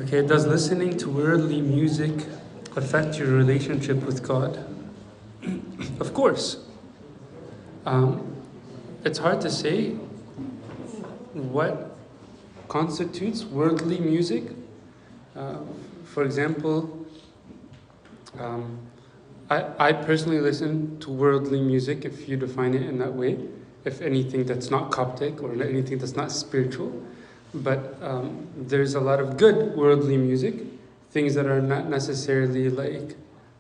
Okay, does listening to worldly music affect your relationship with God? Of course. It's hard to say what constitutes worldly music. Uh, for example, I personally listen to worldly music, if you define it in that way, if anything that's not Coptic or anything that's not spiritual. But there's a lot of good worldly music, things that are not necessarily like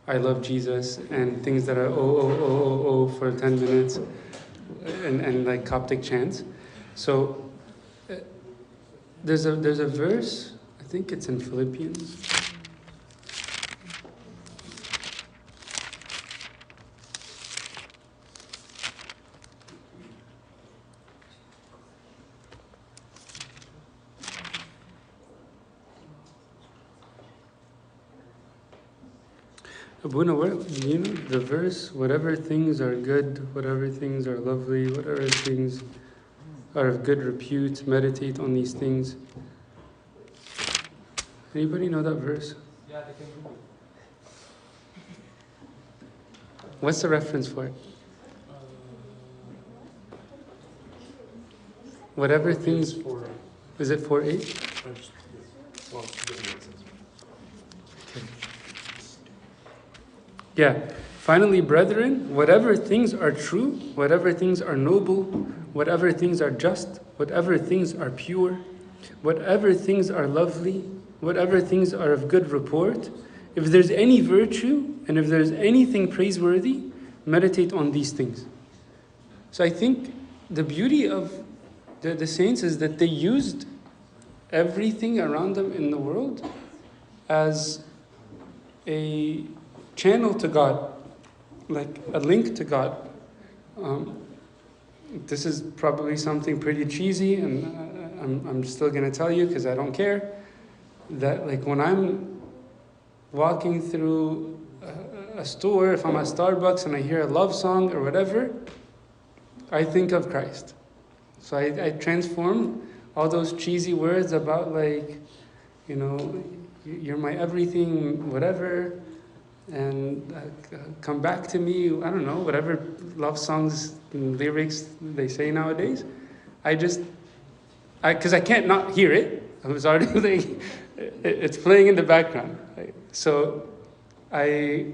I love Jesus, and things that are oh for 10 minutes, and like Coptic chants. So there's a verse, I think it's in Philippians. Abuna, you know the verse, whatever things are good, whatever things are lovely, whatever things are of good repute, meditate on these things. Anybody know that verse? Yeah, they can Google. What's the reference for it? Whatever things. Is it 4:8? Well, it doesn't make sense. Yeah. Finally, brethren, whatever things are true, whatever things are noble, whatever things are just, whatever things are pure, whatever things are lovely, whatever things are of good report, if there's any virtue and if there's anything praiseworthy, meditate on these things. So I think the beauty of the saints is that they used everything around them in the world as a channel to God, like a link to God. This is probably something pretty cheesy, and I'm still going to tell you because I don't care, that like when I'm walking through a store, if I'm at Starbucks and I hear a love song or whatever, I think of Christ. So I transform all those cheesy words about like, you know, you're my everything, whatever, and come back to me, I don't know, whatever love songs and lyrics they say nowadays. Because I can't not hear it. I was already like, it's playing in the background. So I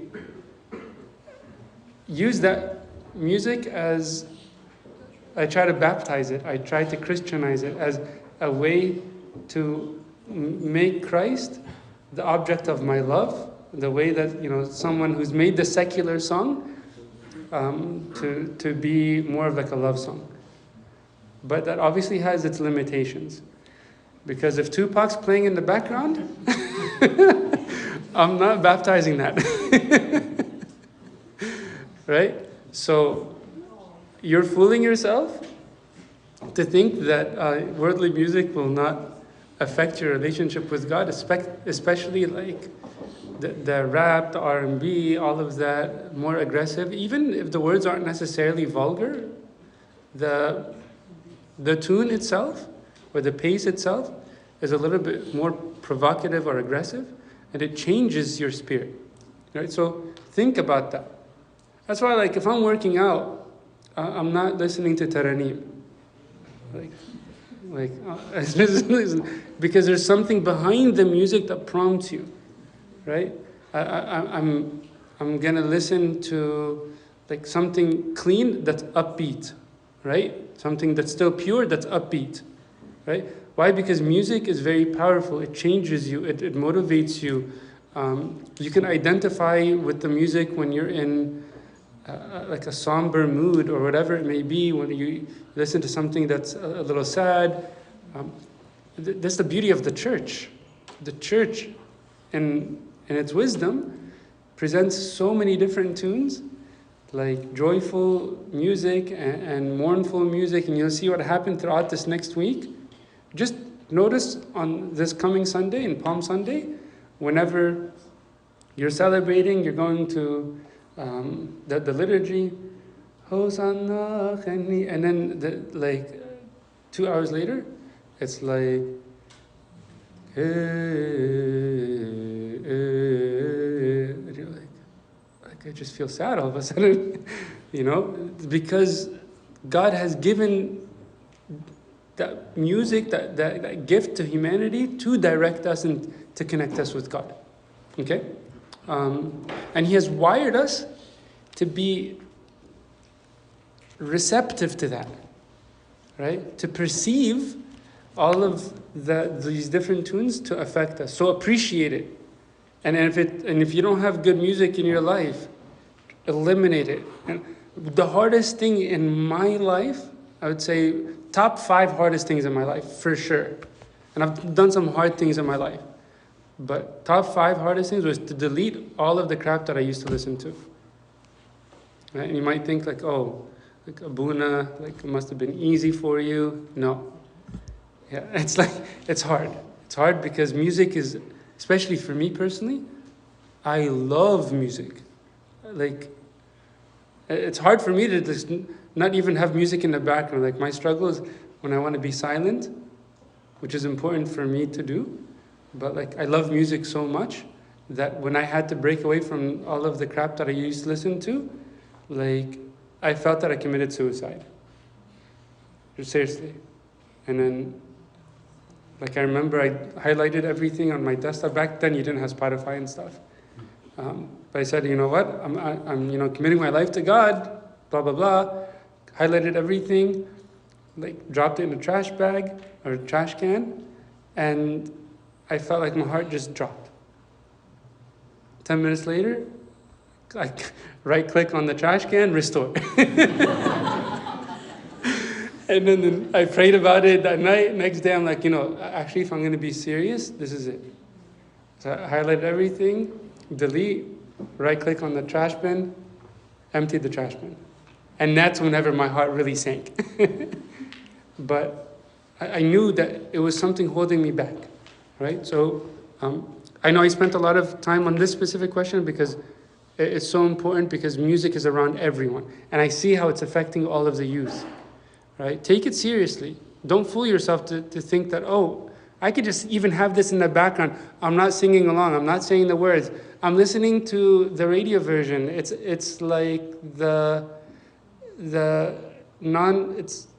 use that music as, I try to baptize it, I try to Christianize it as a way to make Christ the object of my love, the way that, you know, someone who's made the secular song to be more of like a love song. But that obviously has its limitations. Because if Tupac's playing in the background, I'm not baptizing that. Right? So you're fooling yourself to think that worldly music will not affect your relationship with God, especially like the rap, the R&B, all of that, more aggressive. Even if the words aren't necessarily vulgar, the tune itself or the pace itself is a little bit more provocative or aggressive, and it changes your spirit. Right? So think about that. That's why, like, if I'm working out, I'm not listening to Taraneem. Because there's something behind the music that prompts you, right? I'm gonna listen to like something clean that's upbeat, right? Something that's still pure that's upbeat, right? Why? Because music is very powerful. It changes you. It motivates you. You can identify with the music when you're in like a somber mood or whatever it may be, when you listen to something that's a little sad. That's the beauty of the church. The church, in its wisdom, presents so many different tunes, like joyful music and mournful music, and you'll see what happened throughout this next week. Just notice on this coming Sunday, in Palm Sunday, whenever you're celebrating, you're going to the liturgy, Hosanna, and then like 2 hours later, it's like, hey, just feel sad all of a sudden, because God has given that music, that gift to humanity to direct us and to connect us with God. Okay? And He has wired us to be receptive to that, right? To perceive all of these different tunes to affect us. So appreciate it. And if you don't have good music in your life, eliminate it. And the hardest thing in my life, I would say top 5 hardest things in my life, for sure. And I've done some hard things in my life. But top 5 hardest things was to delete all of the crap that I used to listen to. Right? And you might think like, oh, like Abuna, like it must have been easy for you. No. Yeah, it's hard. It's hard because music is, especially for me personally, I love music. Like, it's hard for me to just not even have music in the background. Like, my struggle is when I want to be silent, which is important for me to do. But like, I love music so much that when I had to break away from all of the crap that I used to listen to, like, I felt that I committed suicide. Seriously. And then, like, I remember I highlighted everything on my desktop. Back then, you didn't have Spotify and stuff. But I said, you know what? I'm committing my life to God, blah, blah, blah. Highlighted everything, like, dropped it in a trash bag or a trash can. And I felt like my heart just dropped. 10 minutes later, I right-click on the trash can, restore. And then I prayed about it that night. Next day, I'm like, actually, if I'm going to be serious, this is it. So I highlighted everything, delete, right-click on the trash bin, empty the trash bin. And that's whenever my heart really sank. But I knew that it was something holding me back, right? So I know I spent a lot of time on this specific question because it's so important, because music is around everyone. And I see how it's affecting all of the youth. Right? Take it seriously. Don't fool yourself to think that, oh, I could just even have this in the background. I'm not singing along. I'm not saying the words. I'm listening to the radio version. It's like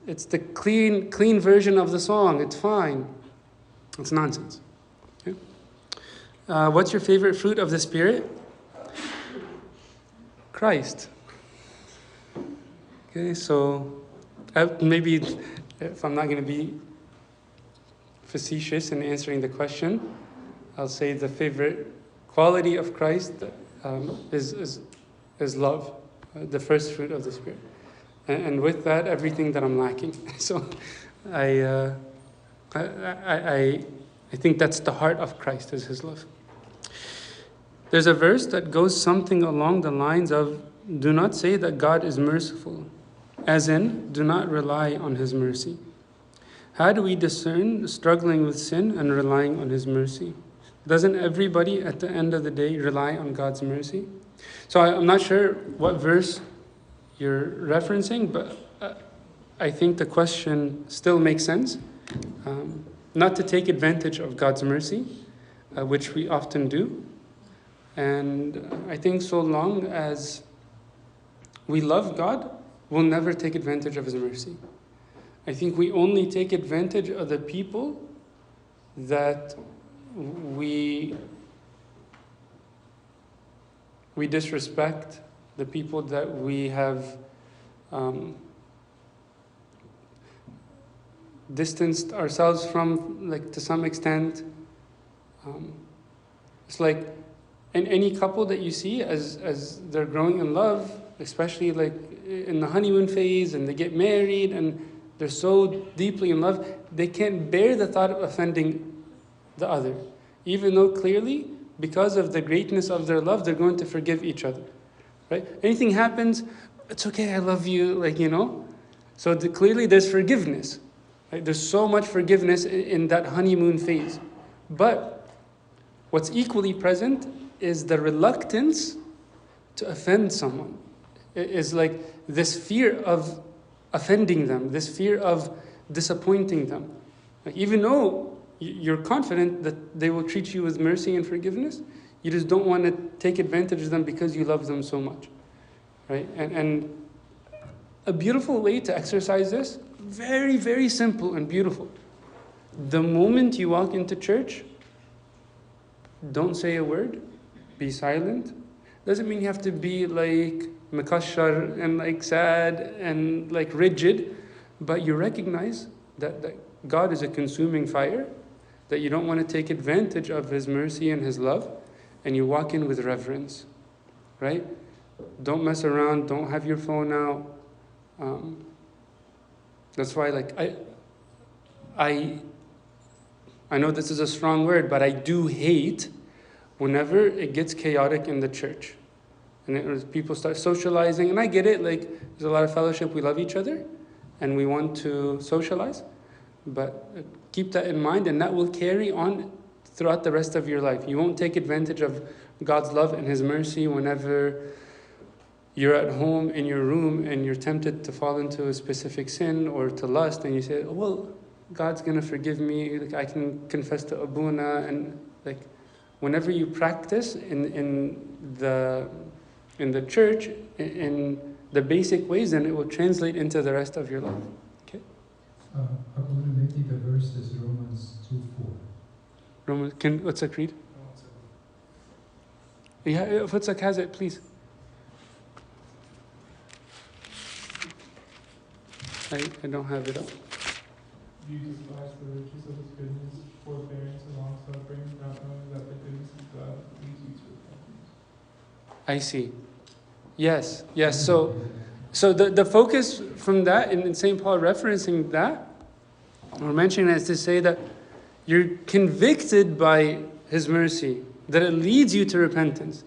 it's the clean version of the song. It's fine. It's nonsense. Okay? What's your favorite fruit of the Spirit? Christ. Okay, so maybe if I'm not going to be facetious in answering the question, I'll say the favorite quality of Christ is love, the first fruit of the Spirit. And with that, everything that I'm lacking. So I think that's the heart of Christ, is His love. There's a verse that goes something along the lines of, do not say that God is merciful. As in, do not rely on His mercy. How do we discern struggling with sin and relying on His mercy? Doesn't everybody at the end of the day rely on God's mercy? So I'm not sure what verse you're referencing, but I think the question still makes sense. Not to take advantage of God's mercy, which we often do. And I think so long as we love God, we'll never take advantage of His mercy. I think we only take advantage of the people that we disrespect, the people that we have distanced ourselves from, like, to some extent. It's like any couple that you see as they're growing in love, especially like in the honeymoon phase, and they get married and they're so deeply in love, they can't bear the thought of offending the other. Even though clearly, because of the greatness of their love, they're going to forgive each other. Right? Anything happens, it's okay, I love you, So clearly there's forgiveness. Right? There's so much forgiveness in that honeymoon phase. But what's equally present is the reluctance to offend someone. It is like this fear of offending them, this fear of disappointing them. Like, even though you're confident that they will treat you with mercy and forgiveness, You just don't want to take advantage of them because you love them so much, right? And a beautiful way to exercise this, very, very simple and beautiful. The moment you walk into church, don't say a word, be silent. Doesn't mean you have to be like makashar and like sad and like rigid, but you recognize that God is a consuming fire, that you don't want to take advantage of His mercy and His love, and you walk in with reverence, right? Don't mess around, don't have your phone out. That's why, like, I know this is a strong word, but I do hate whenever it gets chaotic in the church. And people start socializing, and I get it, like, there's a lot of fellowship, we love each other, and we want to socialize, but keep that in mind, and that will carry on throughout the rest of your life. You won't take advantage of God's love and His mercy whenever you're at home in your room and you're tempted to fall into a specific sin or to lust, and you say, oh, well, God's going to forgive me, like, I can confess to Abuna, and like, whenever you practice in the church, in the basic ways, then it will translate into the rest of your life. Okay? Abuna, maybe the verse is Romans 2:4. What's the creed? Yeah, if Futzak has it, please. I don't have it up. You despise the riches of His goodness, forbearance, and long suffering, not knowing that the goodness of God leads you to repentance. I see. Yes. So the focus from that, in St. Paul referencing that, or mentioning it, is to say that you're convicted by His mercy, that it leads you to repentance.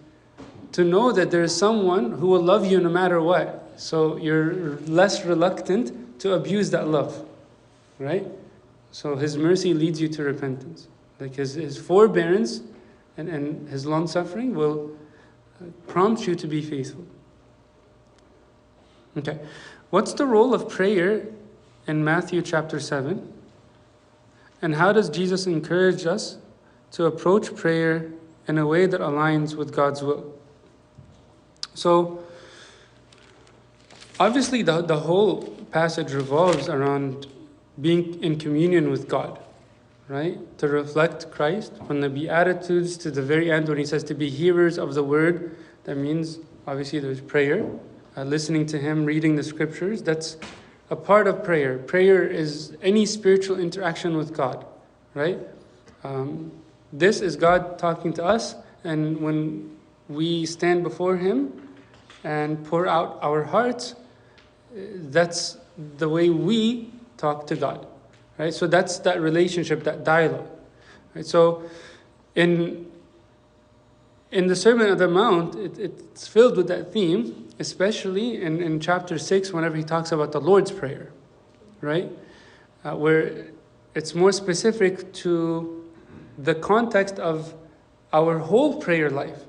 To know that there is someone who will love you no matter what. So you're less reluctant to abuse that love. Right? So His mercy leads you to repentance. Like His forbearance and His long suffering will prompt you to be faithful. Okay. What's the role of prayer in Matthew chapter 7? And how does Jesus encourage us to approach prayer in a way that aligns with God's will? So, obviously the whole passage revolves around being in communion with God, right? To reflect Christ, from the Beatitudes to the very end when He says to be hearers of the word. That means, obviously, there's prayer, listening to Him, reading the scriptures. That's a part of prayer. Prayer is any spiritual interaction with God, right? This is God talking to us, and when we stand before Him and pour out our hearts, that's the way we talk to God, right? So that's that relationship, that dialogue, right? So in the Sermon on the Mount, it's filled with that theme, especially in chapter 6, whenever He talks about the Lord's Prayer, right? Where it's more specific to the context of our whole prayer life.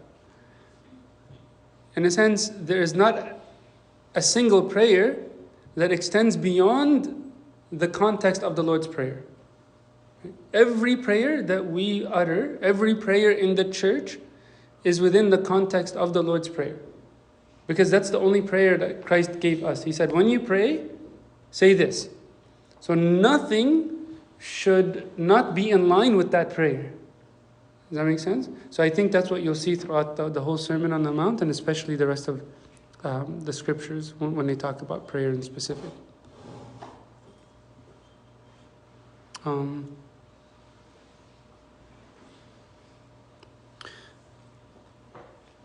In a sense, there is not a single prayer that extends beyond the context of the Lord's Prayer. Every prayer that we utter, every prayer in the church is within the context of the Lord's Prayer. Because that's the only prayer that Christ gave us. He said, when you pray, say this. So nothing should not be in line with that prayer. Does that make sense? So I think that's what you'll see throughout the whole Sermon on the Mount, and especially the rest of the scriptures when they talk about prayer in specific.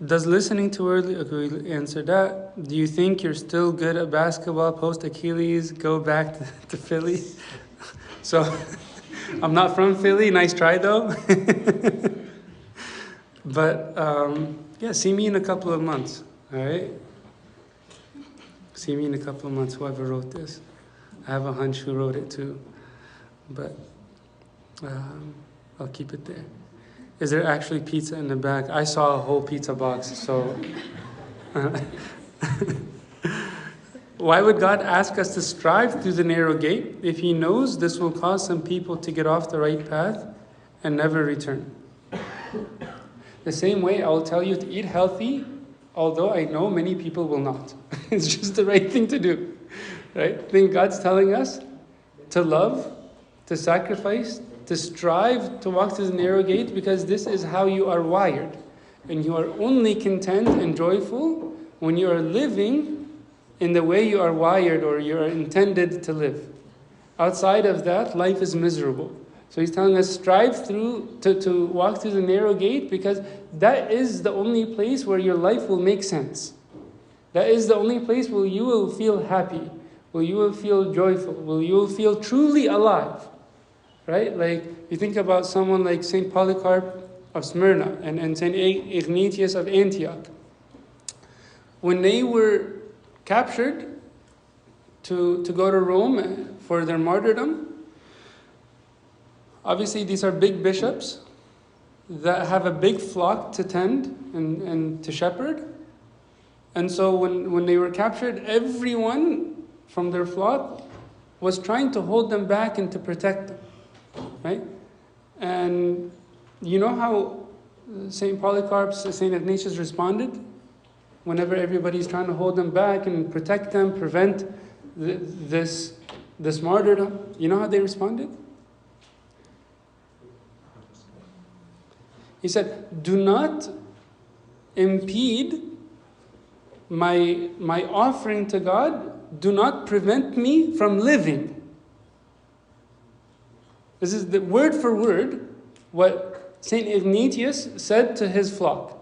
Does listening too early, okay, we answered that. Do you think you're still good at basketball post Achilles? Go back to Philly. So, I'm not from Philly. Nice try though. But, yeah, see me in a couple of months. All right? See me in a couple of months, whoever wrote this. I have a hunch who wrote it too. But I'll keep it there. Is there actually pizza in the back? I saw a whole pizza box, so... Why would God ask us to strive through the narrow gate if He knows this will cause some people to get off the right path and never return? The same way I will tell you to eat healthy, although I know many people will not. It's just the right thing to do, right? I think God's telling us to love, to sacrifice, to strive to walk through the narrow gate, because this is how you are wired. And you are only content and joyful when you are living in the way you are wired or you are intended to live. Outside of that, life is miserable. So he's telling us, strive to walk through the narrow gate, because that is the only place where your life will make sense. That is the only place where you will feel happy, where you will feel joyful, where you will feel truly alive. Right? Like, you think about someone like St. Polycarp of Smyrna and St. Ignatius of Antioch. When they were captured to go to Rome for their martyrdom, obviously these are big bishops that have a big flock to tend and to shepherd. And so when they were captured, everyone from their flock was trying to hold them back and to protect them. Right? And you know how St. Polycarp, St. Ignatius responded? Whenever everybody's trying to hold them back and protect them, prevent this martyrdom, you know how they responded? He said, do not impede my offering to God. Do not prevent me from living. This is the word for word what St. Ignatius said to his flock.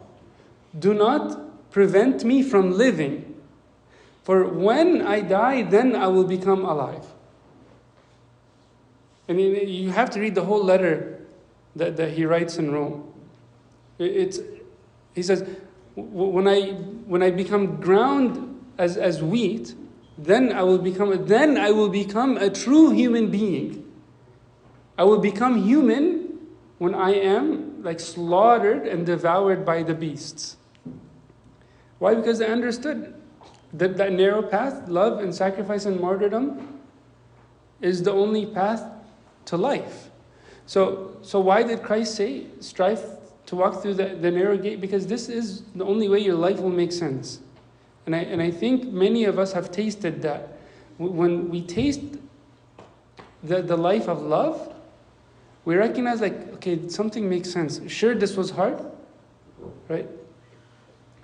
Do not prevent me from living. For when I die, then I will become alive. I mean, you have to read the whole letter that he writes in Rome. He says, when I become ground as wheat, then I will become a true human being. I will become human when I am like slaughtered and devoured by the beasts. Why? Because they understood that narrow path, love and sacrifice and martyrdom, is the only path to life. So why did Christ say, strive to walk through the narrow gate? Because this is the only way your life will make sense. And I think many of us have tasted that. When we taste the life of love, we recognize like, okay, something makes sense. Sure, this was hard, right?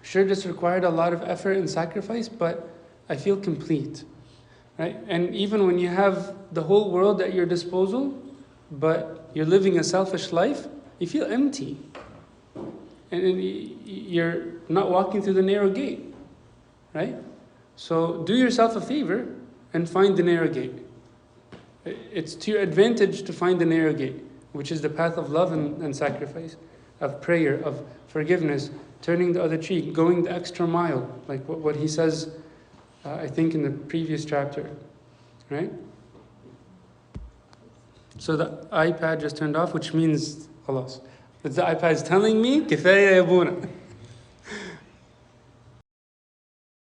Sure, this required a lot of effort and sacrifice, but I feel complete, right? And even when you have the whole world at your disposal, but you're living a selfish life, you feel empty. And you're not walking through the narrow gate, right? So do yourself a favor and find the narrow gate. It's to your advantage to find the narrow gate, which is the path of love and sacrifice, of prayer, of forgiveness, turning the other cheek, going the extra mile, like what he says, I think in the previous chapter, right? So the iPad just turned off, which means, khalas. The iPad is telling me, كفاية يا ابونا.